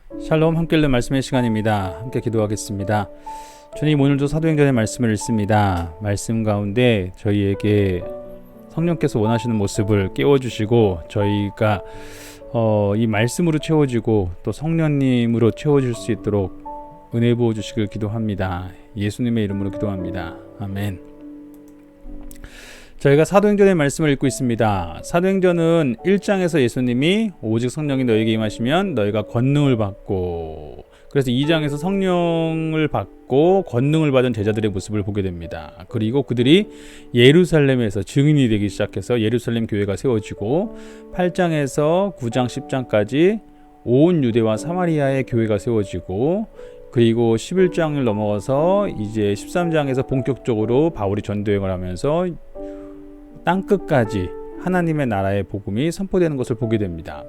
샬롬, 함께 읽는 말씀의 시간입니다. 함께 기도하겠습니다. 주님, 오늘도 사도행전의 말씀을 읽습니다. 말씀 가운데 저희에게 성령께서 원하시는 모습을 깨워주시고 저희가 이 말씀으로 채워지고 또 성령님으로 채워질 수 있도록 은혜 부어주시길 기도합니다. 예수님의 이름으로 기도합니다. 아멘. 저희가 사도행전의 말씀을 읽고 있습니다. 사도행전은 1장에서 예수님이 오직 성령이 너에게 임하시면 너희가 권능을 받고, 그래서 2장에서 성령을 받고 권능을 받은 제자들의 모습을 보게 됩니다. 그리고 그들이 예루살렘에서 증인이 되기 시작해서 예루살렘 교회가 세워지고, 8장에서 9장 10장까지 온 유대와 사마리아의 교회가 세워지고, 그리고 11장을 넘어가서 이제 13장에서 본격적으로 바울이 전도여행을 하면서 땅끝까지 하나님의 나라의 복음이 선포되는 것을 보게 됩니다.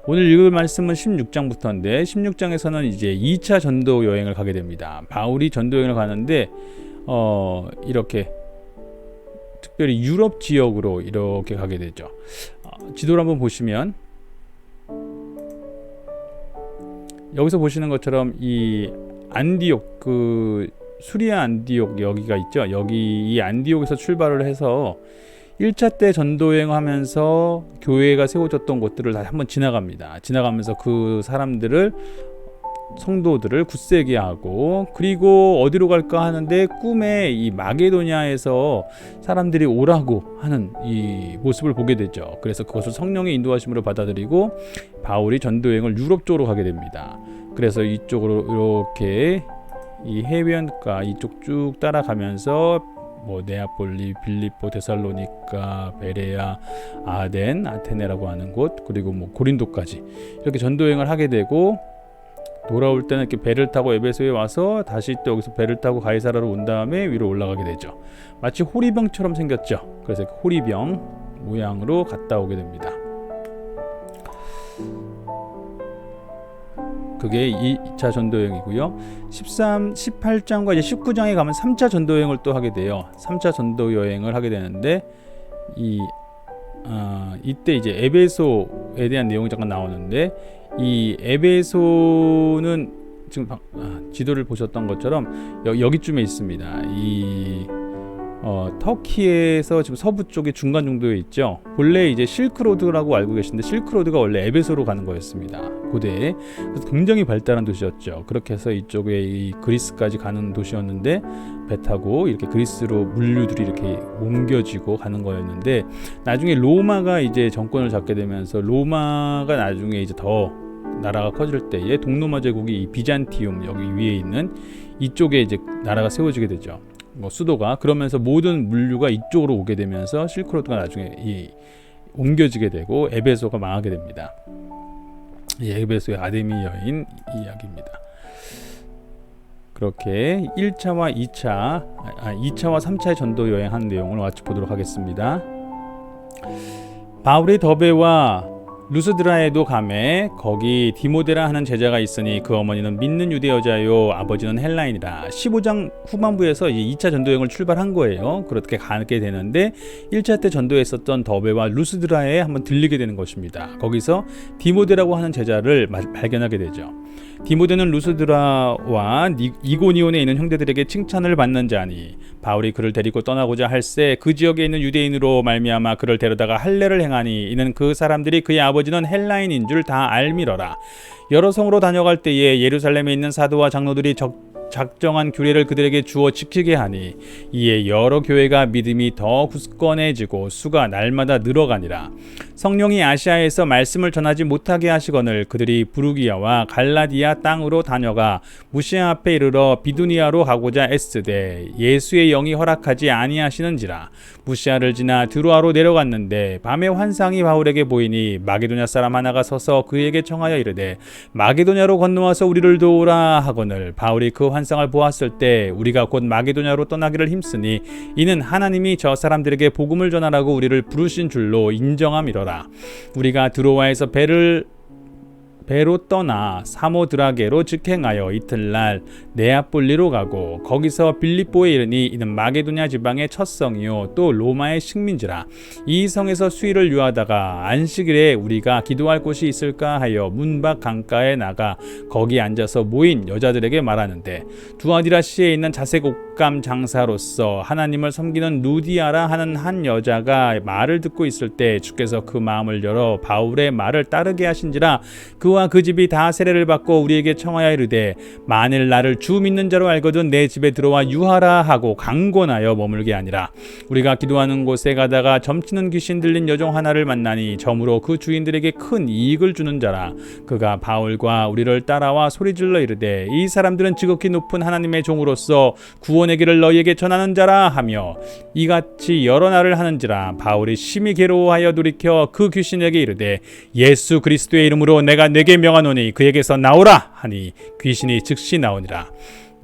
오늘 읽을 말씀은 16장부터인데 16장에서는 이제 2차 전도 여행을 가게 됩니다. 바울이 전도 여행을 가는데 이렇게 특별히 유럽 지역으로 이렇게 가게 되죠. 지도를 한번 보시면 여기서 보시는 것처럼 이 안디옥, 그 수리아 안디옥 여기가 있죠. 여기 이 안디옥에서 출발을 해서 1차 때 전도여행 하면서 교회가 세워졌던 곳들을 다 한번 지나갑니다. 지나가면서 그 사람들을, 성도들을 굳세게 하고, 그리고 어디로 갈까 하는데 꿈에 이 마게도냐에서 사람들이 오라고 하는 이 모습을 보게 되죠. 그래서 그것을 성령의 인도하심으로 받아들이고 바울이 전도여행을 유럽 쪽으로 가게 됩니다. 그래서 이쪽으로 이렇게 이 해변가 이쪽 쭉 따라가면서 네아폴리, 빌립보, 데살로니가, 베레아, 아덴, 아테네라고 하는 곳, 그리고 고린도까지 이렇게 전도여행을 하게 되고, 돌아올 때는 이렇게 배를 타고 에베소에 와서 다시 또 여기서 배를 타고 가이사라로 온 다음에 위로 올라가게 되죠. 마치 호리병처럼 생겼죠. 그래서 호리병 모양으로 갔다 오게 됩니다. 그게 2차 전도여행이고요. 18장과 이제 19장에 가면 3차 전도여행을 또 하게 돼요. 3차 전도여행을 하게 되는데 이때 이제 에베소에 대한 내용이 잠깐 나오는데, 이 에베소는 지금 지도를 보셨던 것처럼 여기쯤에 있습니다. 이 터키에서 지금 서부 쪽에 중간 정도에 있죠. 본래 이제 실크로드라고 알고 계신데 실크로드가 원래 에베소로 가는 거였습니다. 고대에. 그래서 굉장히 발달한 도시였죠. 그렇게 해서 이쪽에 이 그리스까지 가는 도시였는데 배 타고 이렇게 그리스로 물류들이 이렇게 옮겨지고 가는 거였는데, 나중에 로마가 이제 정권을 잡게 되면서 로마가 나중에 이제 더 나라가 커질 때에 동로마 제국이 이 비잔티움 여기 위에 있는 이쪽에 이제 나라가 세워지게 되죠. 수도가. 그러면서 모든 물류가 이쪽으로 오게 되면서 실크로드가 나중에 옮겨지게 되고 에베소가 망하게 됩니다. 에베소의 아데미 여인 이야기입니다. 그렇게 1차와 2차와 3차의 전도 여행한 내용을 같이 보도록 하겠습니다. 바울이 더베와 루스드라에도 가매 거기 디모데라 하는 제자가 있으니 그 어머니는 믿는 유대 여자요 아버지는 헬라인이라. 15장 후반부에서 2차 전도여행을 출발한 거예요. 그렇게 가게 되는데 1차 때 전도했었던 더베와 루스드라에 한번 들리게 되는 것입니다. 거기서 디모데라고 하는 제자를 발견하게 되죠. 디모데는 루스드라와 이고니온에 있는 형제들에게 칭찬을 받는 자니 바울이 그를 데리고 떠나고자 할새 그 지역에 있는 유대인으로 말미암아 그를 데려다가 할례를 행하니 이는 그 사람들이 그의 아버지는 헬라인인 줄 다 알미러라. 여러 성으로 다녀갈 때에 예루살렘에 있는 사도와 장로들이 작정한 규례를 그들에게 주어 지키게 하니 이에 여러 교회가 믿음이 더 굳건해지고 수가 날마다 늘어가니라. 성령이 아시아에서 말씀을 전하지 못하게 하시거늘 그들이 부르기아와 갈라디아 땅으로 다녀가 무시아 앞에 이르러 비두니아로 가고자 애쓰되 예수의 영이 허락하지 아니하시는지라. 무시아를 지나 드로아로 내려갔는데 밤에 환상이 바울에게 보이니 마게도냐 사람 하나가 서서 그에게 청하여 이르되 마게도냐로 건너와서 우리를 도우라 하거늘 바울이 그 환상을 보았을 때 우리가 곧 마게도냐로 떠나기를 힘쓰니 이는 하나님이 저 사람들에게 복음을 전하라고 우리를 부르신 줄로 인정함이로라. 우리가 드로아에서 배를 배로 떠나 사모드라게로 직행하여 이틀날 네아폴리로 가고 거기서 빌립보에 이르니 이는 마게도냐 지방의 첫 성이요 또 로마의 식민지라. 이 성에서 수일을 유하다가 안식일에 우리가 기도할 곳이 있을까 하여 문 밖 강가에 나가 거기 앉아서 모인 여자들에게 말하는데, 두아디라시에 있는 자색 옷감 장사로서 하나님을 섬기는 루디아라 하는 한 여자가 말을 듣고 있을 때 주께서 그 마음을 열어 바울의 말을 따르게 하신지라. 그와 그 집이 다 세례를 받고 우리에게 청하여 이르되, 만일 나를 주 믿는 자로 알거든 내 집에 들어와 유하라 하고 강권하여 머물게 하니라. 우리가 기도하는 곳에 가다가 점치는 귀신 들린 여종 하나를 만나니 점으로 그 주인들에게 큰 이익을 주는 자라. 그가 바울과 우리를 따라와 소리질러 이르되, 이 사람들은 지극히 높은 하나님의 종으로서 구원의 길을 너희에게 전하는 자라 하며 이같이 여러 날을 하는지라. 바울이 심히 괴로워하여 돌이켜 그 귀신에게 이르되, 예수 그리스도의 이름으로 내가 네게 명하노니 그에게서 나오라 하니 귀신이 즉시 나오니라.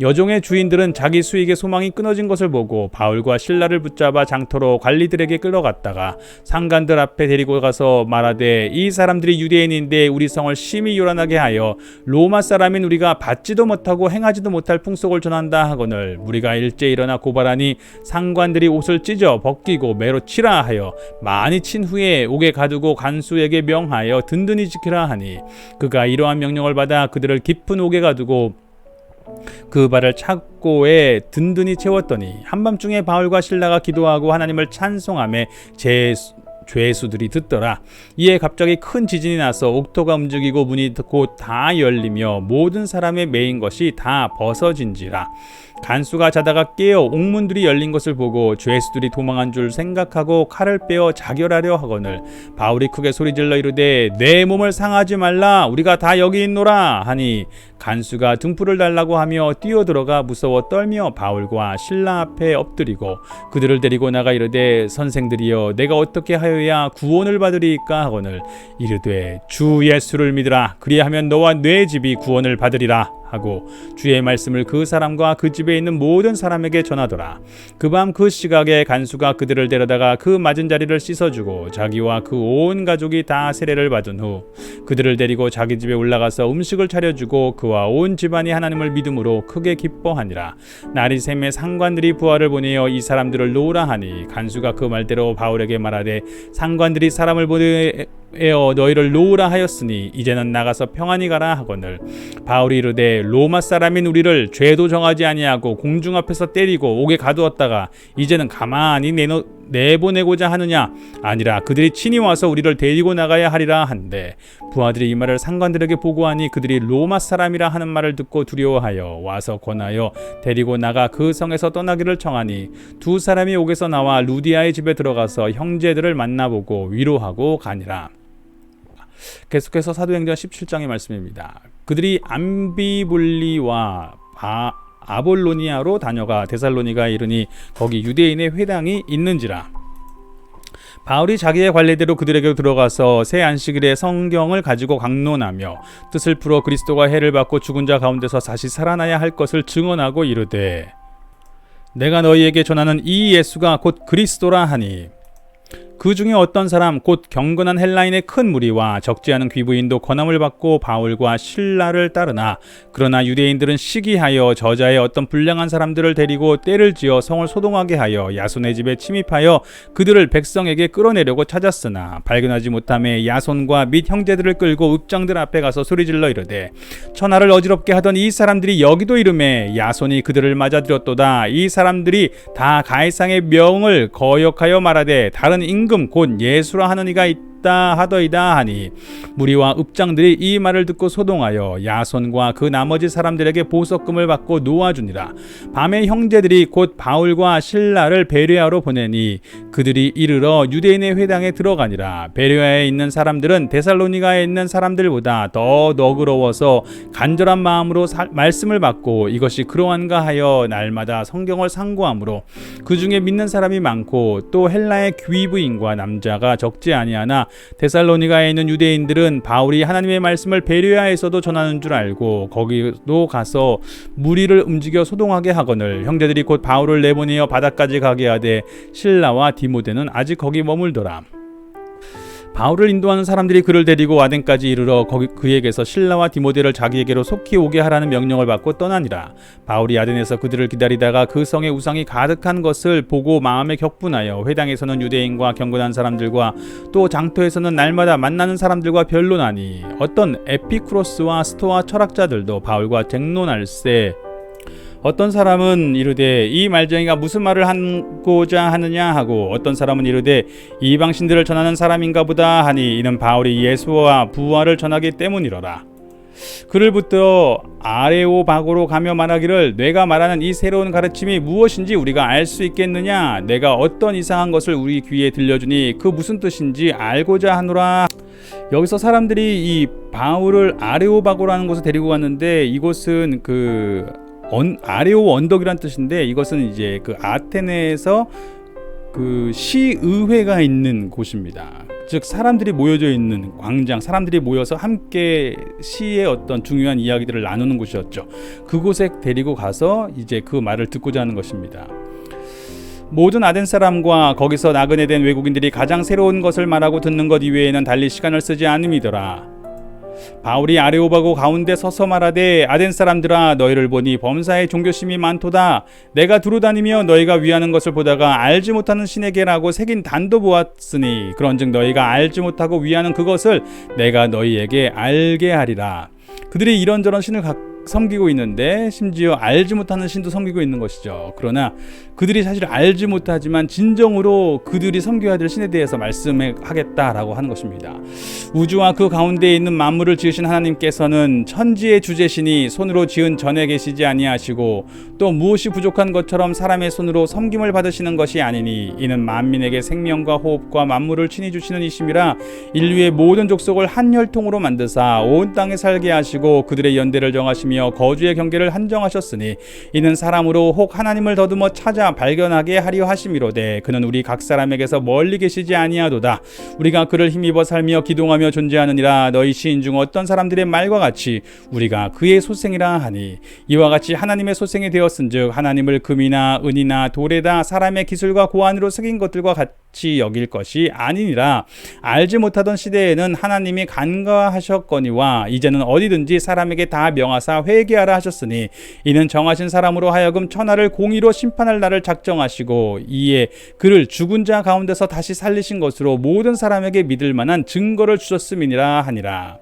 여종의 주인들은 자기 수익의 소망이 끊어진 것을 보고 바울과 실라를 붙잡아 장터로 관리들에게 끌어갔다가 상관들 앞에 데리고 가서 말하되, 이 사람들이 유대인인데 우리 성을 심히 요란하게 하여 로마 사람인 우리가 받지도 못하고 행하지도 못할 풍속을 전한다 하거늘 우리가 일제 일어나 고발하니 상관들이 옷을 찢어 벗기고 매로 치라 하여 많이 친 후에 옥에 가두고 간수에게 명하여 든든히 지키라 하니, 그가 이러한 명령을 받아 그들을 깊은 옥에 가두고 그 발을 착고에 든든히 채웠더니 한밤중에 바울과 실라가 기도하고 하나님을 찬송하며 죄수들이 듣더라. 이에 갑자기 큰 지진이 나서 옥토가 움직이고 문이 곧 다 열리며 모든 사람의 매인 것이 다 벗어진지라. 간수가 자다가 깨어 옥문들이 열린 것을 보고 죄수들이 도망한 줄 생각하고 칼을 빼어 자결하려 하거늘 바울이 크게 소리질러 이르되, 내 몸을 상하지 말라, 우리가 다 여기 있노라 하니, 간수가 등불을 달라고 하며 뛰어들어가 무서워 떨며 바울과 실라 앞에 엎드리고 그들을 데리고 나가 이르되, 선생들이여 내가 어떻게 하여야 구원을 받으리이까 하거늘 이르되, 주 예수를 믿으라, 그리하면 너와 네 집이 구원을 받으리라 하고 주의 말씀을 그 사람과 그 집에 있는 모든 사람에게 전하더라. 그 밤 그 시각에 간수가 그들을 데려다가 그 맞은 자리를 씻어주고 자기와 그 온 가족이 다 세례를 받은 후 그들을 데리고 자기 집에 올라가서 음식을 차려주고 그와 온 집안이 하나님을 믿음으로 크게 기뻐하니라. 날이 샘에 상관들이 부하를 보내어 이 사람들을 놓으라 하니, 간수가 그 말대로 바울에게 말하되, 상관들이 사람을 보내어 너희를 놓으라 하였으니 이제는 나가서 평안히 가라 하거늘 바울이 이르되, 로마 사람인 우리를 죄도 정하지 아니하고 공중 앞에서 때리고 옥에 가두었다가 이제는 가만히 내보내고자 하느냐? 아니라 그들이 친히 와서 우리를 데리고 나가야 하리라 한데, 부하들이 이 말을 상관들에게 보고하니 그들이 로마 사람이라 하는 말을 듣고 두려워하여 와서 권하여 데리고 나가 그 성에서 떠나기를 청하니, 두 사람이 옥에서 나와 루디아의 집에 들어가서 형제들을 만나보고 위로하고 가니라. 계속해서 사도행전 17장의 말씀입니다. 그들이 암비볼리와 아볼로니아로 다녀가 데살로니가에 이르니 거기 유대인의 회당이 있는지라. 바울이 자기의 관례대로 그들에게 들어가서 새 안식일에 성경을 가지고 강론하며 뜻을 풀어 그리스도가 해를 받고 죽은 자 가운데서 다시 살아나야 할 것을 증언하고 이르되, 내가 너희에게 전하는 이 예수가 곧 그리스도라 하니, 그 중에 어떤 사람 곧 경건한 헬라인의 큰 무리와 적지 않은 귀부인도 권함을 받고 바울과 실라를 따르나, 그러나 유대인들은 시기하여 저자의 어떤 불량한 사람들을 데리고 떼를 지어 성을 소동하게 하여 야손의 집에 침입하여 그들을 백성에게 끌어내려고 찾았으나 발견하지 못하며 야손과 및 형제들을 끌고 읍장들 앞에 가서 소리질러 이르되, 천하를 어지럽게 하던 이 사람들이 여기도 이르매 야손이 그들을 맞아들였도다. 이 사람들이 다 가이상의 명을 거역하여 말하되, 다른 임금 곧 예수라 하는 이가 있다 하더이다 하니, 무리와 읍장들이 이 말을 듣고 소동하여 야손과 그 나머지 사람들에게 보석금을 받고 놓아주니라. 밤에 형제들이 곧 바울과 실라를 베레아로 보내니 그들이 이르러 유대인의 회당에 들어가니라. 베레아에 있는 사람들은 데살로니가에 있는 사람들보다 더 너그러워서 간절한 마음으로 말씀을 받고 이것이 그러한가 하여 날마다 성경을 상고하므로 그 중에 믿는 사람이 많고, 또 헬라의 귀부인과 남자가 적지 아니하나 데살로니가에 있는 유대인들은 바울이 하나님의 말씀을 베레아에서도 전하는 줄 알고 거기도 가서 무리를 움직여 소동하게 하거늘 형제들이 곧 바울을 내보내어 바다까지 가게 하되 실라와 디모데는 아직 거기 머물더라. 바울을 인도하는 사람들이 그를 데리고 아덴까지 이르러 그에게서 실라와 디모데를 자기에게로 속히 오게 하라는 명령을 받고 떠나니라. 바울이 아덴에서 그들을 기다리다가 그 성에 우상이 가득한 것을 보고 마음에 격분하여 회당에서는 유대인과 경건한 사람들과 또 장터에서는 날마다 만나는 사람들과 변론하니 어떤 에피쿠로스와 스토아 철학자들도 바울과 쟁론할세. 어떤 사람은 이르되 이 말쟁이가 무슨 말을 하고자 하느냐 하고 어떤 사람은 이르되 이방신들을 전하는 사람인가 보다 하니 이는 바울이 예수와 부활을 전하기 때문이로라. 그를 붙들어 아레오바고로 가며 말하기를 내가 말하는 이 새로운 가르침이 무엇인지 우리가 알 수 있겠느냐. 내가 어떤 이상한 것을 우리 귀에 들려주니 그 무슨 뜻인지 알고자 하노라. 여기서 사람들이 이 바울을 아레오바고라는 곳에 데리고 갔는데 이곳은 아레오 언덕이란 뜻인데 이것은 이제 그 아테네에서 그 시의회가 있는 곳입니다. 즉 사람들이 모여져 있는 광장, 사람들이 모여서 함께 시의 어떤 중요한 이야기들을 나누는 곳이었죠. 그곳에 데리고 가서 이제 그 말을 듣고자 하는 것입니다. 모든 아덴 사람과 거기서 나그네 된 외국인들이 가장 새로운 것을 말하고 듣는 것 이외에는 달리 시간을 쓰지 않음이더라. 바울이 아레오바고 가운데 서서 말하되 아덴 사람들아 너희를 보니 범사에 종교심이 많도다. 내가 두루다니며 너희가 위하는 것을 보다가 알지 못하는 신에게라고 새긴 단도 보았으니 그런즉 너희가 알지 못하고 위하는 그것을 내가 너희에게 알게 하리라. 그들이 이런저런 신을 섬기고 있는데 심지어 알지 못하는 신도 섬기고 있는 것이죠. 그러나 그들이 사실 알지 못하지만 진정으로 그들이 섬겨야 될 신에 대해서 말씀하겠다라고 하는 것입니다. 우주와 그 가운데에 있는 만물을 지으신 하나님께서는 천지의 주제신이 손으로 지은 전에 계시지 아니하시고 또 무엇이 부족한 것처럼 사람의 손으로 섬김을 받으시는 것이 아니니 이는 만민에게 생명과 호흡과 만물을 친히 주시는 이심이라. 인류의 모든 족속을 한 혈통으로 만드사 온 땅에 살게 하시고 그들의 연대를 정하시며 거주의 경계를 한정하셨으니 이는 사람으로 혹 하나님을 더듬어 찾아 발견하게 하려 하심이로되 그는 우리 각 사람에게서 멀리 계시지 아니하도다. 우리가 그를 힘입어 살며 기동하며 존재하느니라. 너희 시인 중 어떤 사람들의 말과 같이 우리가 그의 소생이라 하니 이와 같이 하나님의 소생이 되었은즉 하나님을 금이나 은이나 돌에다 사람의 기술과 고안으로 새긴 것들과 같이 여길 것이 아니니라. 알지 못하던 시대에는 하나님이 간과하셨거니와 이제는 어디든지 사람에게 다 명하사 회개하라 하셨으니 이는 정하신 사람으로 하여금 천하를 공의로 심판할 날을 작정하시고 이에 그를 죽은 자 가운데서 다시 살리신 것으로 모든 사람에게 믿을 만한 증거를 주셨음이니라 하니라.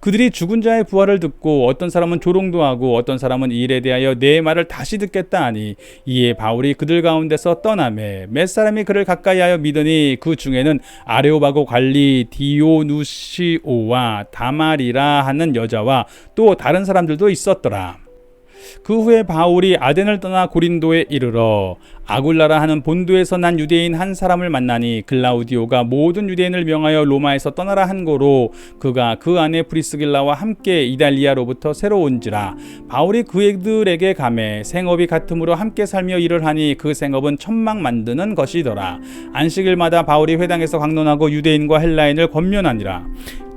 그들이 죽은 자의 부활을 듣고 어떤 사람은 조롱도 하고 어떤 사람은 이 일에 대하여 내 말을 다시 듣겠다 하니 이에 바울이 그들 가운데서 떠나매 몇 사람이 그를 가까이하여 믿으니 그 중에는 아레오바고 관리 디오누시오와 다말이라 하는 여자와 또 다른 사람들도 있었더라. 그 후에 바울이 아덴을 떠나 고린도에 이르러 아굴라라 하는 본도에서 난 유대인 한 사람을 만나니 글라우디오가 모든 유대인을 명하여 로마에서 떠나라 한 고로 그가 그 아내 브리스길라와 함께 이달리아로부터 새로 온지라. 바울이 그들에게 가매 생업이 같음으로 함께 살며 일을 하니 그 생업은 천막 만드는 것이더라. 안식일마다 바울이 회당에서 강론하고 유대인과 헬라인을 권면하니라.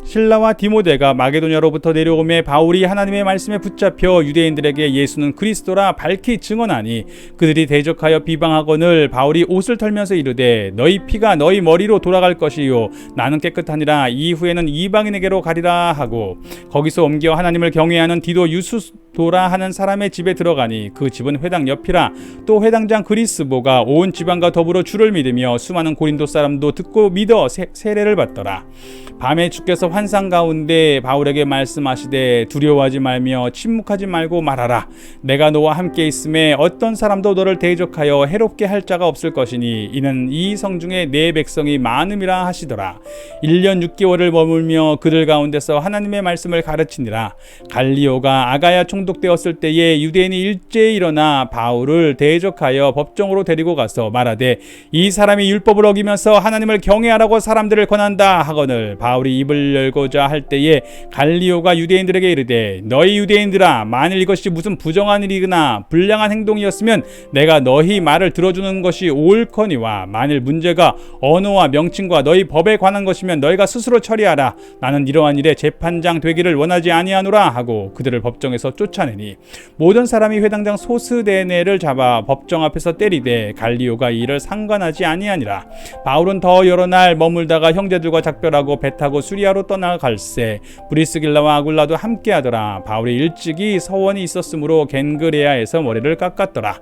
실라와 디모데가 마게도냐로부터 내려오매 바울이 하나님의 말씀에 붙잡혀 유대인들에게 예수는 그리스도라 밝히 증언하니 그들이 대적하여 비방하거늘 바울이 옷을 털면서 이르되 너희 피가 너희 머리로 돌아갈 것이요 나는 깨끗하니라. 이후에는 이방인에게로 가리라 하고 거기서 옮겨 하나님을 경외하는 디도 유스도라 하는 사람의 집에 들어가니 그 집은 회당 옆이라. 또 회당장 그리스보가 온 지방과 더불어 주를 믿으며 수많은 고린도 사람도 듣고 믿어 세례를 받더라. 밤에 주께서 환상 가운데 바울에게 말씀하시되 두려워하지 말며 침묵하지 말고 말하라. 내가 너와 함께 있음에 어떤 사람도 너를 대적하여 해롭게 할 자가 없을 것이니 이는 이 성중에 내 백성이 많음이라 하시더라. 1년 6개월을 머물며 그들 가운데서 하나님의 말씀을 가르치니라. 갈리오가 아가야 총독되었을 때에 유대인이 일제히 일어나 바울을 대적하여 법정으로 데리고 가서 말하되 이 사람이 율법을 어기면서 하나님을 경외하라고 사람들을 권한다 하거늘 바울이 입을 열고자 할 때에 갈리오가 유대인들에게 이르되 너희 유대인들아 만일 이것이 무슨 부정한 일이거나 불량한 행동이었으면 내가 너희 말을 들어주는 것이 옳거니와 만일 문제가 언어와 명칭과 너희 법에 관한 것이면 너희가 스스로 처리하라. 나는 이러한 일에 재판장 되기를 원하지 아니하노라 하고 그들을 법정에서 쫓아내니 모든 사람이 회당장 소스데네를 잡아 법정 앞에서 때리되 갈리오가 이를 상관하지 아니하니라. 바울은 더 여러 날 머물다가 형제들과 작별하고 배 타고 수리아로 떠나갈새 브리스길라와 아굴라도 함께하더라. 바울이 일찍이 서원이 있었으므로 겐그레아에서 머리를 깎았더라.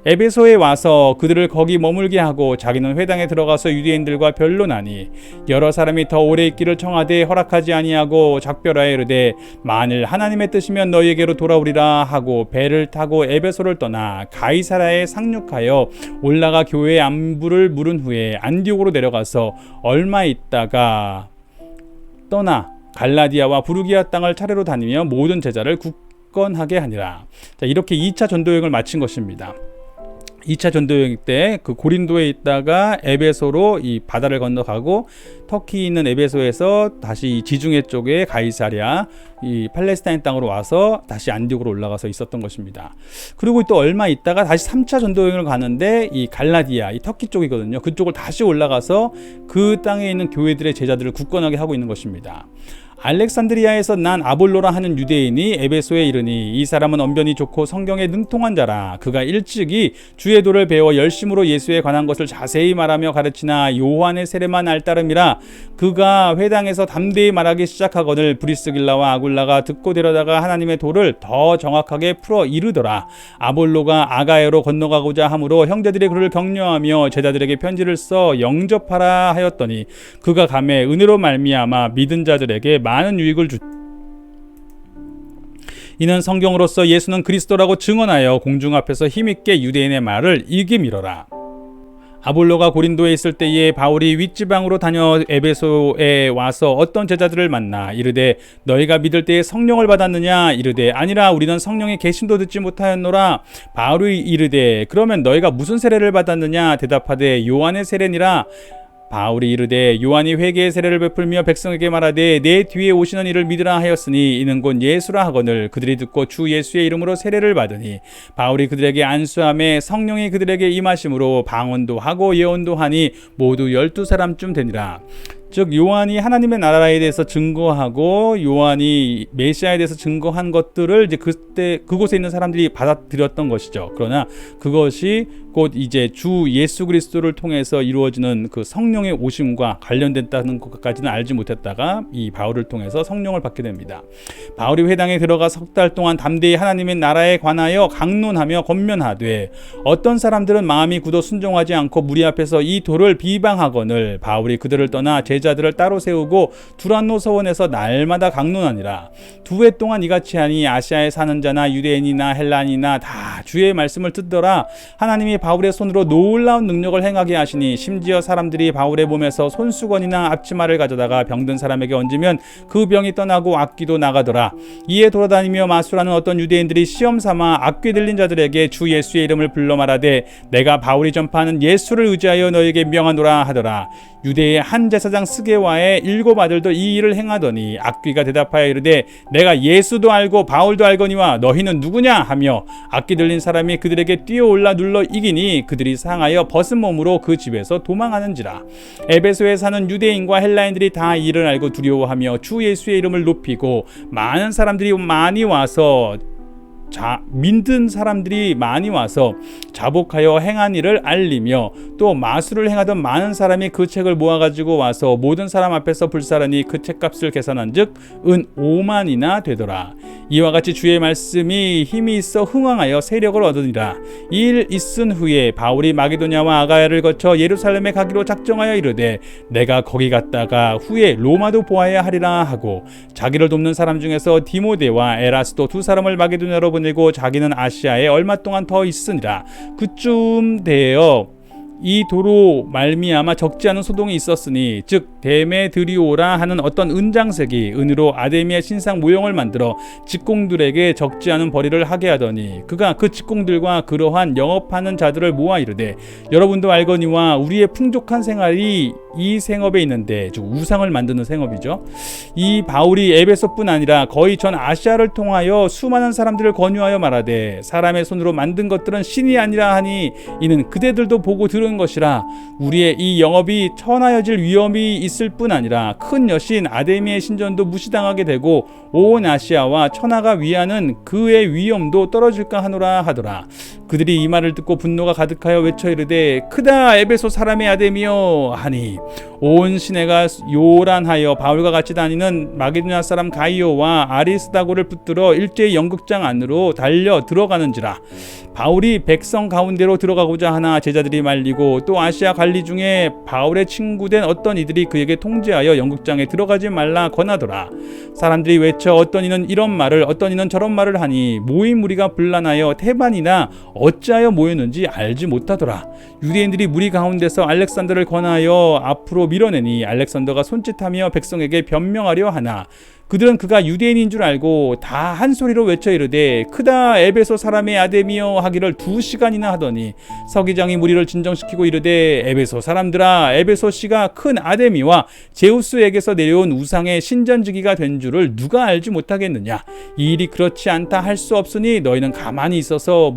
에베소에 와서 그들을 거기 머물게 하고 자기는 회당에 들어가서 유대인들과 변론하니 여러 사람이 더 오래 있기를 청하되 허락하지 아니하고 작별하여 이르되 만일 하나님의 뜻이면 너희에게로 돌아오리라 하고 배를 타고 에베소를 떠나 가이사랴에 상륙하여 올라가 교회의 안부를 물은 후에 안디옥으로 내려가서 얼마 있다가 떠나 갈라디아와 부르기아 땅을 차례로 다니며 모든 제자를 굳건하게 하니라. 자, 이렇게 2차 전도여행을 마친 것입니다. 2차 전도여행 때 그 고린도에 있다가 에베소로 이 바다를 건너가고 터키 있는 에베소에서 다시 지중해 쪽에 가이사랴 이 팔레스타인 땅으로 와서 다시 안디옥으로 올라가서 있었던 것입니다. 그리고 또 얼마 있다가 다시 3차 전도여행을 가는데 이 갈라디아 이 터키 쪽이거든요. 그쪽을 다시 올라가서 그 땅에 있는 교회들의 제자들을 굳건하게 하고 있는 것입니다. 알렉산드리아에서 난 아볼로라 하는 유대인이 에베소에 이르니 이 사람은 언변이 좋고 성경에 능통한 자라. 그가 일찍이 주의 도를 배워 열심으로 예수에 관한 것을 자세히 말하며 가르치나 요한의 세례만 알따름이라. 그가 회당에서 담대히 말하기 시작하거늘 브리스길라와 아굴라가 듣고 데려다가 하나님의 도를 더 정확하게 풀어 이르더라. 아볼로가 아가야로 건너가고자 하므로 형제들이 그를 격려하며 제자들에게 편지를 써 영접하라 하였더니 그가 가매 은혜로 말미암아 믿은 자들에게 많은 유익을 이는 성경으로서 예수는 그리스도라고 증언하여 공중 앞에서 힘있게 유대인의 말을 이기밀어라. 아볼로가 고린도에 있을 때에 바울이 윗지방으로 다녀 에베소에 와서 어떤 제자들을 만나 이르되 너희가 믿을 때에 성령을 받았느냐 이르되 아니라 우리는 성령의 계심도 듣지 못하였노라. 바울이 이르되 그러면 너희가 무슨 세례를 받았느냐 대답하되 요한의 세례니라. 바울이 이르되 요한이 회개의 세례를 베풀며 백성에게 말하되 내 뒤에 오시는 이를 믿으라 하였으니 이는 곧 예수라 하거늘 그들이 듣고 주 예수의 이름으로 세례를 받으니 바울이 그들에게 안수하며 성령이 그들에게 임하심으로 방언도 하고 예언도 하니 모두 12사람쯤 되니라. 즉 요한이 하나님의 나라에 대해서 증거하고 요한이 메시아에 대해서 증거한 것들을 이제 그때 그곳에 있는 사람들이 받아들였던 것이죠. 그러나 그것이 곧 이제 주 예수 그리스도를 통해서 이루어지는 그 성령의 오심과 관련된다는 것까지는 알지 못했다가 이 바울을 통해서 성령을 받게 됩니다. 바울이 회당에 들어가 석 달 동안 담대히 하나님의 나라에 관하여 강론하며 권면하되 어떤 사람들은 마음이 굳어 순종하지 않고 무리 앞에서 이 도를 비방하거늘 바울이 그들을 떠나 제자들을 따로 세우고 두란노 서원에서 날마다 강론하니라. 2해 동안 이같이 하니 아시아에 사는 자나 유대인이나 헬란이나 다 주의 말씀을 듣더라. 하나님이 바울의 손으로 놀라운 능력을 행하게 하시니 심지어 사람들이 바울의 몸에서 손수건이나 앞치마를 가져다가 병든 사람에게 얹으면 그 병이 떠나고 악귀도 나가더라. 이에 돌아다니며 마술하는 어떤 유대인들이 시험 삼아 악귀 들린 자들에게 주 예수의 이름을 불러 말하되 내가 바울이 전파하는 예수를 의지하여 너에게 명하노라 하더라. 유대의 한 제사장 스게와의 7 아들도 이 일을 행하더니 악귀가 대답하여 이르되 내가 예수도 알고 바울도 알거니와 너희는 누구냐 하며 악귀 들린 사람이 그들에게 뛰어올라 눌러 이기니 그들이 상하여 벗은 몸으로 그 집에서 도망하는지라. 에베소에 사는 유대인과 헬라인들이 다 이를 알고 두려워하며 주 예수의 이름을 높이고 많은 사람들이 많이 와서 믿는 사람들이 많이 와서 자복하여 행한 일을 알리며 또 마술을 행하던 많은 사람이 그 책을 모아가지고 와서 모든 사람 앞에서 불사르니 그 책값을 계산한즉 은 5만이나 되더라. 이와 같이 주의 말씀이 힘이 있어 흥왕하여 세력을 얻으니라. 이 일 있은 후에 바울이 마게도냐와 아가야를 거쳐 예루살렘에 가기로 작정하여 이르되 내가 거기 갔다가 후에 로마도 보아야 하리라 하고 자기를 돕는 사람 중에서 디모데와 에라스도 2 사람을 마게도냐로 보내고 자기는 아시아에 얼마 동안 더 있으니라. 그쯤 되어 이 도로 말미암아 적지 않은 소동이 있었으니 즉 데메드리오라 하는 어떤 은장색이 은으로 아데미의 신상 모형을 만들어 직공들에게 적지 않은 벌이를 하게 하더니 그가 그 직공들과 그러한 영업하는 자들을 모아 이르되 여러분도 알거니와 우리의 풍족한 생활이 이 생업에 있는데 즉 우상을 만드는 생업이죠. 이 바울이 에베소뿐 아니라 거의 전 아시아를 통하여 수많은 사람들을 권유하여 말하되 사람의 손으로 만든 것들은 신이 아니라 하니 이는 그대들도 보고 들은 들은 것이라. 우리의 이 영업이 천하여질 위험이 있을 뿐 아니라 큰 여신 아데미의 신전도 무시당하게 되고 온 아시아와 천하가 위하는 그의 위엄도 떨어질까 하노라 하더라. 그들이 이 말을 듣고 분노가 가득하여 외쳐 이르되 크다 에베소 사람의 아데미여 하니 온 시내가 요란하여 바울과 같이 다니는 마게도냐 사람 가이오와 아리스다고를 붙들어 일제히 연극장 안으로 달려 들어가는지라. 바울이 백성 가운데로 들어가고자 하나 제자들이 말리고 또 아시아 관리 중에 바울의 친구된 어떤 이들이 그에게 통제하여 연극장에 들어가지 말라 권하더라. 사람들이 외쳐 어떤 이는 이런 말을 어떤 이는 저런 말을 하니 모인 무리가 분란하여 태반이나 어찌하여 모였는지 알지 못하더라. 유대인들이 무리 가운데서 알렉산더를 권하여 앞으로 밀어내니 알렉산더가 손짓하며 백성에게 변명하려 하나 그들은 그가 유대인인 줄 알고 다 한 소리로 외쳐 이르되 크다 에베소 사람의 아데미여 하기를 2시간이나 하더니 서기장이 무리를 진정시키고 이르되 에베소 사람들아 에베소 씨가 큰 아데미와 제우스에게서 내려온 우상의 신전지기가 된 줄을 누가 알지 못하겠느냐. 이 일이 그렇지 않다 할 수 없으니 너희는 가만히 있어서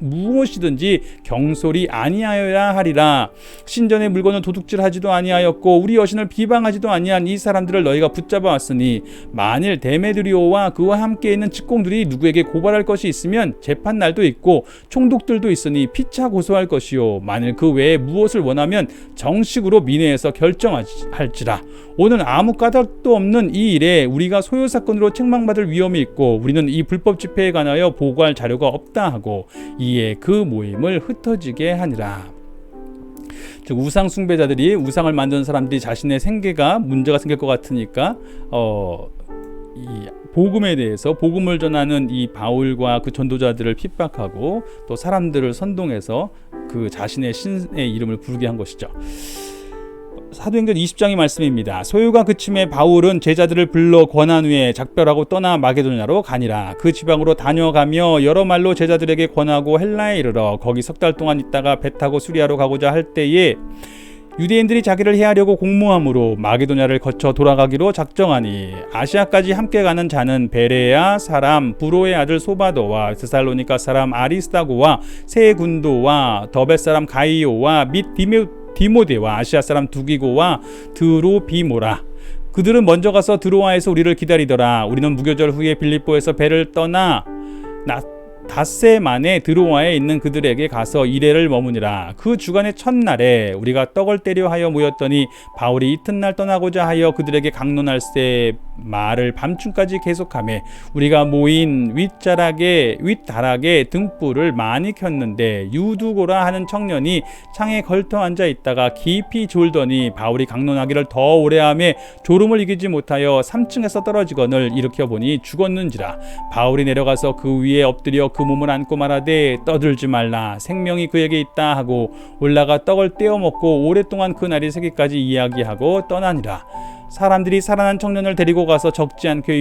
무엇이든지 경솔이 아니하여야 하리라. 신전의 물건을 도둑질하지도 아니하였고 우리 여신을 비방하지도 아니한 이 사람들을 너희가 붙잡아 왔으니 만일 데메드리오와 그와 함께 있는 직공들이 누구에게 고발할 것이 있으면 재판 날도 있고 총독들도 있으니 피차 고소할 것이요 만일 그 외에 무엇을 원하면 정식으로 민회에서 결정할지라. 오늘 아무 까닭도 없는 이 일에 우리가 소요 사건으로 책망받을 위험이 있고 우리는 이 불법 집회에 관하여 보고할 자료가 없다 하고 이에 그 모임을 흩어지게 하니라. 즉 우상 숭배자들이 우상을 만드는 사람들이 자신의 생계가 문제가 생길 것 같으니까 이 복음에 대해서 복음을 전하는 이 바울과 그 전도자들을 핍박하고 또 사람들을 선동해서 그 자신의 신의 이름을 부르게 한 것이죠. 사도행전 20장의 말씀입니다. 소요가 그침에 바울은 제자들을 불러 권한 후에 작별하고 떠나 마게도냐로 가니라. 그 지방으로 다녀가며 여러 말로 제자들에게 권하고 헬라에 이르러 거기 3달 동안 있다가 배 타고 수리아로 가고자 할 때에 유대인들이 자기를 해하려고 공모함으로 마게도냐를 거쳐 돌아가기로 작정하니 아시아까지 함께 가는 자는 베레아 사람 부로의 아들 소바도와 데살로니가 사람 아리스다고와 세군도와 더벳 사람 가이오와 및 디모데와 아시아 사람 두기고와 드로비모라. 그들은 먼저 가서 드로아에서 우리를 기다리더라. 우리는 무교절 후에 빌립보에서 배를 떠나 닷새 만에 드로아에 있는 그들에게 가서 이레를 머무니라. 그 주간의 첫날에 우리가 떡을 때려 하여 모였더니 바울이 이튿날 떠나고자 하여 그들에게 강론할세 말을 밤중까지 계속하며 우리가 모인 윗다락에 등불을 많이 켰는데 유두고라 하는 청년이 창에 걸터 앉아 있다가 깊이 졸더니 바울이 강론하기를 더 오래하며 졸음을 이기지 못하여 3층에서 떨어지거늘 일으켜 보니 죽었는지라. 바울이 내려가서 그 위에 엎드려 그 몸을 안고 말하되 떠들지 말라 생명이 그에게 있다 하고 올라가 떡을 떼어 먹고 오랫동안 그 날이 새기까지 이야기하고 떠나니라. 사람들이 살아난 청년을 데리고 가서 적지 않게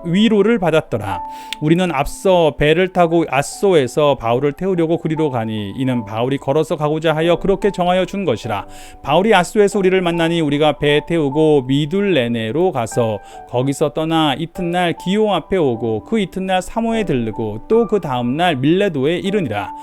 위로를 받았더라. 우리는 앞서 배를 타고 아소에서 바울을 태우려고 그리로 가니 이는 바울이 걸어서 가고자 하여 그렇게 정하여 준 것이라. 바울이 아소에서 우리를 만나니 우리가 배 태우고 미둘레네로 가서 거기서 떠나 이튿날 기오 앞에 오고 그 이튿날 사모에 들르고 또 그 다음날 밀레도에 이르니라.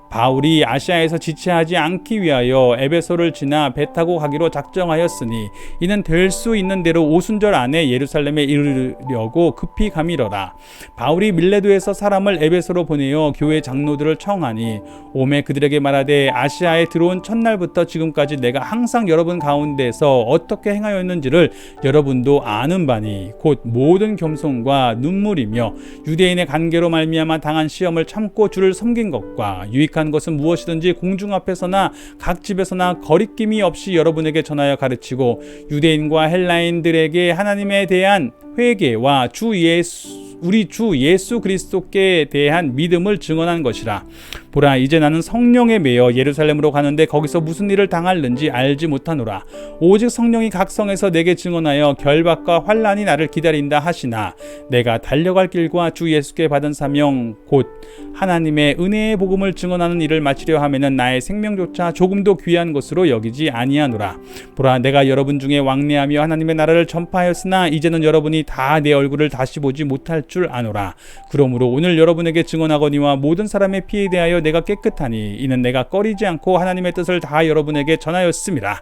바울이 아시아에서 지체하지 않기 위하여 에베소를 지나 배 타고 가기로 작정하였으니 이는 될 수 있는 대로 오순절 안에 예루살렘에 이르려고 급히 가미러라. 바울이 밀레도에서 사람을 에베소로 보내어 교회 장로들을 청하니 오매 그들에게 말하되 아시아에 들어온 첫날부터 지금까지 내가 항상 여러분 가운데서 어떻게 행하였는지를 여러분도 아는 바니 곧 모든 겸손과 눈물이며 유대인의 관계로 말미암아 당한 시험을 참고 주를 섬긴 것과 유익한 것은 무엇이든지 공중 앞에서나 각 집에서나 거리낌이 없이 여러분에게 전하여 가르치고 유대인과 헬라인들에게 하나님에 대한 회개와 우리 주 예수 그리스도께 대한 믿음을 증언한 것이라. 보라 이제 나는 성령에 매여 예루살렘으로 가는데 거기서 무슨 일을 당할는지 알지 못하노라. 오직 성령이 각 성에서 내게 증언하여 결박과 환난이 나를 기다린다 하시나 내가 달려갈 길과 주 예수께 받은 사명 곧 하나님의 은혜의 복음을 증언하는 일을 마치려 하면은 나의 생명조차 조금도 귀한 것으로 여기지 아니하노라. 보라 내가 여러분 중에 왕래하며 하나님의 나라를 전파하였으나 이제는 여러분이 여러분이 다 내 얼굴을 다시 보지 못할 줄 아노라. 그러므로 오늘 여러분에게 증언하거니와 모든 사람의 피에 대하여 내가 깨끗하니 이는 내가 꺼리지 않고 하나님의 뜻을 다 여러분에게 전하였습니다.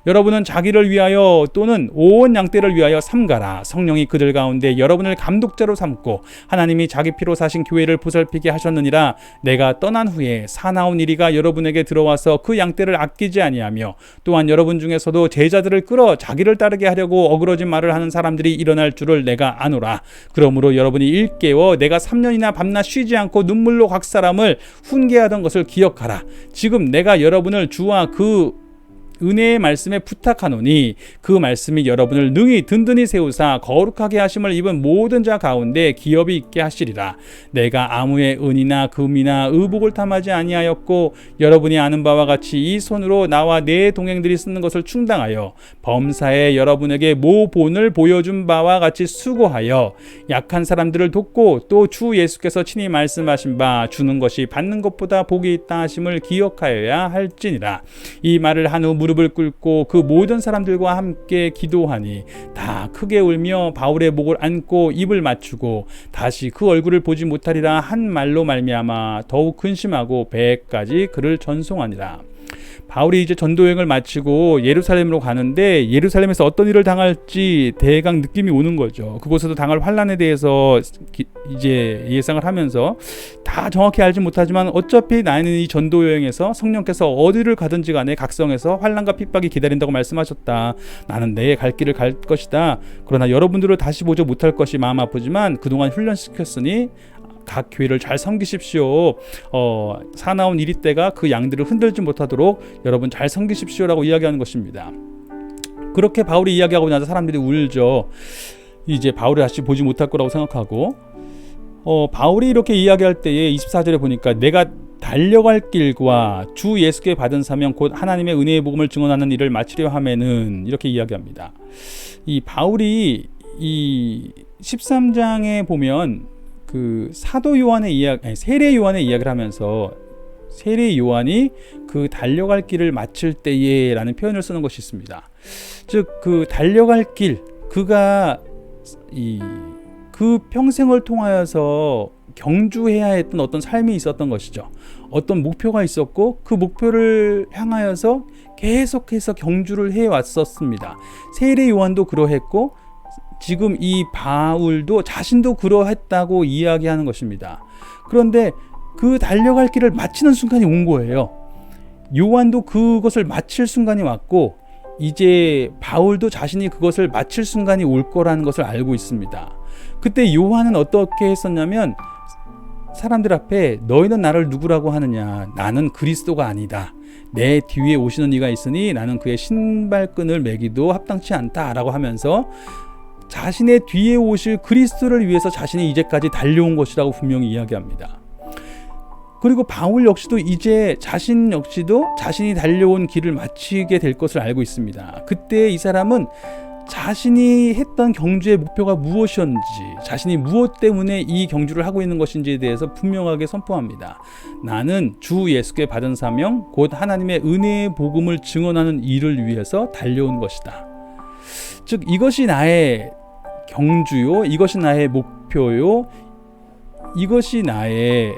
여러분은 자기를 위하여 또는 온 양떼를 위하여 삼가라. 성령이 그들 가운데 여러분을 감독자로 삼고 하나님이 자기 피로 사신 교회를 보살피게 하셨느니라. 내가 떠난 후에 사나운 이리가 여러분에게 들어와서 그 양떼를 아끼지 아니하며 또한 여러분 중에서도 제자들을 끌어 자기를 따르게 하려고 어그러진 말을 하는 사람들이 일어날 줄을 내가 아노라. 그러므로 여러분이 일깨워 내가 3년이나 밤낮 쉬지 않고 눈물로 각 사람을 훈계하던 것을 기억하라. 지금 내가 여러분을 주와 그 은혜의 말씀에 부탁하노니 그 말씀이 여러분을 능히 든든히 세우사 거룩하게 하심을 입은 모든 자 가운데 기업이 있게 하시리라. 내가 아무의 은이나 금이나 의복을 탐하지 아니하였고 여러분이 아는 바와 같이 이 손으로 나와 내 동행들이 쓰는 것을 충당하여 범사에 여러분에게 모본을 보여준 바와 같이 수고하여 약한 사람들을 돕고 또 주 예수께서 친히 말씀하신 바 주는 것이 받는 것보다 복이 있다 하심을 기억하여야 할지니라. 이 말을 한 후 무릎을 꿇고 그 모든 사람들과 함께 기도하니 다 크게 울며 바울의 목을 안고 입을 맞추고 다시 그 얼굴을 보지 못하리라 한 말로 말미암아 더욱 근심하고 배까지 그를 전송하니라. 바울이 이제 전도여행을 마치고 예루살렘으로 가는데 예루살렘에서 어떤 일을 당할지 대강 느낌이 오는 거죠. 그곳에서 당할 환난에 대해서 이제 예상을 하면서 다 정확히 알지 못하지만 어차피 나는 이 전도여행에서 성령께서 어디를 가든지 간에 각성에서 환난과 핍박이 기다린다고 말씀하셨다. 나는 내 갈 길을 갈 것이다. 그러나 여러분들을 다시 보지 못할 것이 마음 아프지만 그동안 훈련시켰으니 각 교회를 잘 섬기십시오. 사나운 이리 때가 그 양들을 흔들지 못하도록 여러분 잘 섬기십시오라고 이야기하는 것입니다. 그렇게 바울이 이야기하고 나서 사람들이 울죠. 이제 바울을 다시 보지 못할 거라고 생각하고 바울이 이렇게 이야기할 때에 24절에 보니까 내가 달려갈 길과 주 예수께 받은 사명 곧 하나님의 은혜의 복음을 증언하는 일을 마치려 하면은 이렇게 이야기합니다. 이 바울이 이 13장에 보면 그 사도 요한의 이야기, 세례 요한의 이야기를 하면서 세례 요한이 그 달려갈 길을 마칠 때에라는 표현을 쓰는 것이 있습니다. 즉 그 달려갈 길, 그가 그 평생을 통하여서 경주해야 했던 어떤 삶이 있었던 것이죠. 어떤 목표가 있었고 그 목표를 향하여서 계속해서 경주를 해왔었습니다. 세례 요한도 그러했고 지금 이 바울도 자신도 그러했다고 이야기하는 것입니다. 그런데 그 달려갈 길을 마치는 순간이 온 거예요. 요한도 그것을 마칠 순간이 왔고 이제 바울도 자신이 그것을 마칠 순간이 올 거라는 것을 알고 있습니다. 그때 요한은 어떻게 했었냐면 사람들 앞에 너희는 나를 누구라고 하느냐? 나는 그리스도가 아니다. 내 뒤에 오시는 이가 있으니 나는 그의 신발끈을 매기도 합당치 않다라고 하면서 자신의 뒤에 오실 그리스도를 위해서 자신이 이제까지 달려온 것이라고 분명히 이야기합니다. 그리고 바울 역시도 이제 자신 역시도 자신이 달려온 길을 마치게 될 것을 알고 있습니다. 그때 이 사람은 자신이 했던 경주의 목표가 무엇이었는지, 자신이 무엇 때문에 이 경주를 하고 있는 것인지에 대해서 분명하게 선포합니다. 나는 주 예수께 받은 사명 곧 하나님의 은혜의 복음을 증언하는 일을 위해서 달려온 것이다. 즉 이것이 나의 경주요, 이것이 나의 목표요, 이것이 나의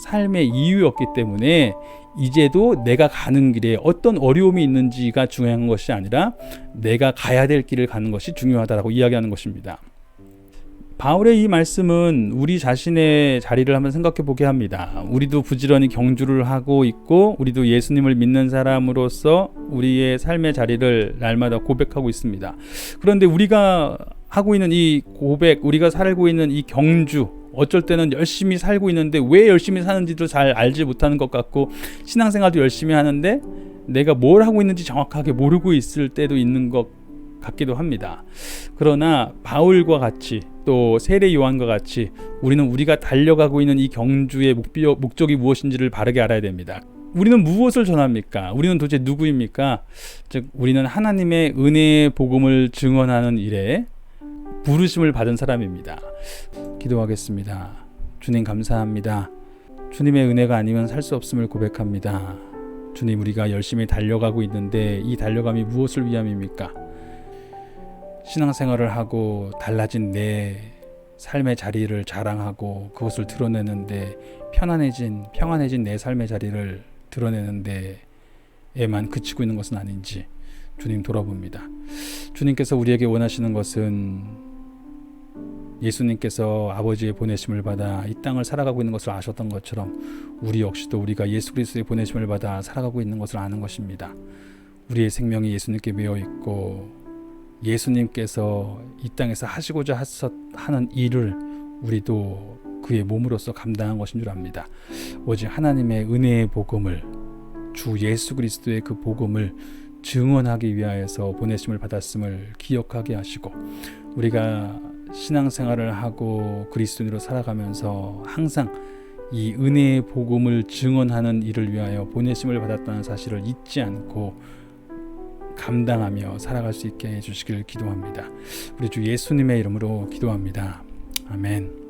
삶의 이유였기 때문에 이제도 내가 가는 길에 어떤 어려움이 있는지가 중요한 것이 아니라 내가 가야 될 길을 가는 것이 중요하다라고 이야기하는 것입니다. 바울의 이 말씀은 우리 자신의 자리를 한번 생각해 보게 합니다. 우리도 부지런히 경주를 하고 있고 우리도 예수님을 믿는 사람으로서 우리의 삶의 자리를 날마다 고백하고 있습니다. 그런데 우리가 하고 있는 이 고백, 우리가 살고 있는 이 경주, 어쩔 때는 열심히 살고 있는데 왜 열심히 사는지도 잘 알지 못하는 것 같고 신앙생활도 열심히 하는데 내가 뭘 하고 있는지 정확하게 모르고 있을 때도 있는 것 같기도 합니다. 그러나 바울과 같이 또 세례 요한과 같이 우리는 우리가 달려가고 있는 이 경주의 목적이 무엇인지를 바르게 알아야 됩니다. 우리는 무엇을 전합니까? 우리는 도대체 누구입니까? 즉 우리는 하나님의 은혜의 복음을 증언하는 일에 부르심을 받은 사람입니다. 기도하겠습니다. 주님 감사합니다. 주님의 은혜가 아니면 살 수 없음을 고백합니다. 주님, 우리가 열심히 달려가고 있는데 이 달려감이 무엇을 위함입니까? 신앙생활을 하고 달라진 내 삶의 자리를 자랑하고 그것을 드러내는데 평안해진 내 삶의 자리를 드러내는 데에만 그치고 있는 것은 아닌지 주님 돌아봅니다. 주님께서 우리에게 원하시는 것은 예수님께서 아버지의 보내심을 받아 이 땅을 살아가고 있는 것을 아셨던 것처럼 우리 역시도 우리가 예수 그리스도의 보내심을 받아 살아가고 있는 것을 아는 것입니다. 우리의 생명이 예수님께 매여 있고 예수님께서 이 땅에서 하시고자 하는 일을 우리도 그의 몸으로서 감당한 것인 줄 압니다. 오직 하나님의 은혜의 복음을, 주 예수 그리스도의 그 복음을 증언하기 위하여서 보내심을 받았음을 기억하게 하시고, 우리가 신앙생활을 하고 그리스도인으로 살아가면서 항상 이 은혜의 복음을 증언하는 일을 위하여 보내심을 받았다는 사실을 잊지 않고 감당하며 살아갈 수 있게 해주시길 기도합니다. 우리 주 예수님의 이름으로 기도합니다. 아멘.